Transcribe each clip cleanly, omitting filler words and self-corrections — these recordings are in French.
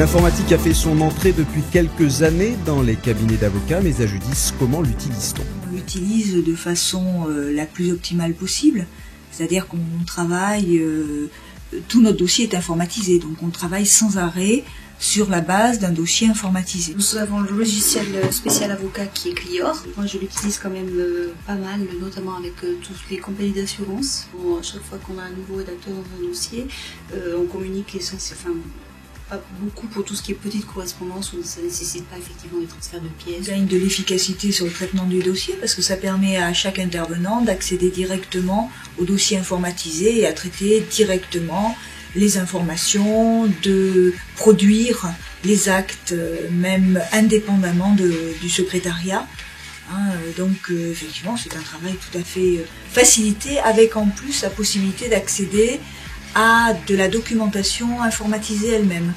L'informatique a fait son entrée depuis quelques années dans les cabinets d'avocats, mais à Judis, comment l'utilise-t-on? On l'utilise de façon la plus optimale possible, c'est-à-dire qu'on travaille, tout notre dossier est informatisé, donc on travaille sans arrêt sur la base d'un dossier informatisé. Nous avons le logiciel spécial avocat qui est Clior. Moi je l'utilise quand même pas mal, notamment avec toutes les compagnies d'assurance. Bon, à chaque fois qu'on a un nouveau rédacteur dans un dossier, on communique pas beaucoup pour tout ce qui est petite correspondance où ça ne nécessite pas effectivement des transferts de pièces. On gagne de l'efficacité sur le traitement du dossier parce que ça permet à chaque intervenant d'accéder directement au dossier informatisé et à traiter directement les informations, de produire les actes même indépendamment du secrétariat. Donc effectivement c'est un travail tout à fait facilité avec en plus la possibilité d'accéder à de la documentation informatisée elle-même,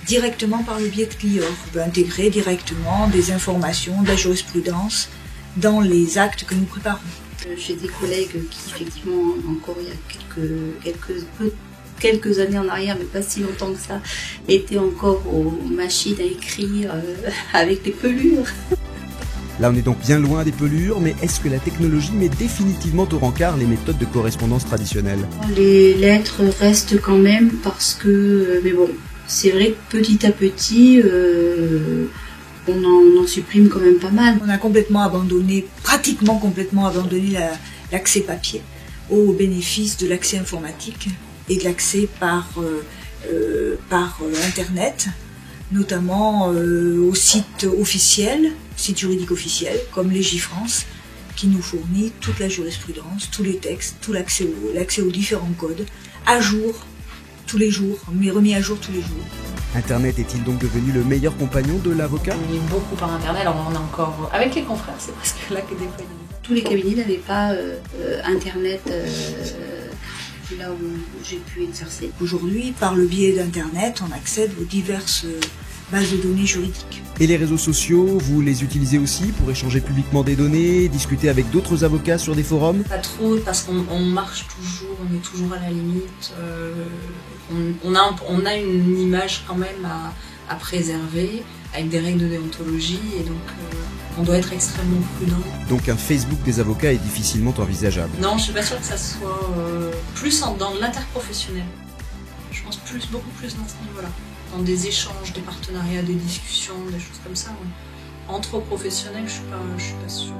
directement par le biais de Clior. On peut intégrer directement des informations de la jurisprudence dans les actes que nous préparons. J'ai des collègues qui effectivement encore il y a quelques années en arrière, mais pas si longtemps que ça, étaient encore aux machines à écrire avec des pelures. Là, on est donc bien loin des pelures, mais est-ce que la technologie met définitivement au rencard les méthodes de correspondance traditionnelles? Les lettres restent quand même parce que, mais bon, c'est vrai que petit à petit, on en supprime quand même pas mal. On a complètement abandonné, pratiquement complètement abandonné l'accès papier au bénéfice de l'accès informatique et de l'accès par Internet, notamment aux sites officiels, sites juridiques officiels comme Légifrance, qui nous fournit toute la jurisprudence, tous les textes, tout l'accès aux différents codes, à jour, tous les jours, mais remis à jour tous les jours. Internet est-il donc devenu le meilleur compagnon de l'avocat? On lit beaucoup par Internet, alors on a encore, avec les confrères, c'est presque là que des fois... Tous les cabinets n'avaient pas Internet là où j'ai pu exercer. Aujourd'hui, par le biais d'Internet, on accède aux diverses bases de données juridiques. Et les réseaux sociaux, vous les utilisez aussi pour échanger publiquement des données, discuter avec d'autres avocats sur des forums? Pas trop, parce qu'on marche toujours, on est toujours à la limite. On a une image quand même à préserver, avec des règles de déontologie, et donc on doit être extrêmement prudent. Donc un Facebook des avocats est difficilement envisageable? Non, je suis pas sûre que ça soit plus dans l'interprofessionnel. Je pense beaucoup plus dans ce niveau-là. Dans des échanges, des partenariats, des discussions, des choses comme ça. Ouais. Entre professionnels, je suis pas sûre.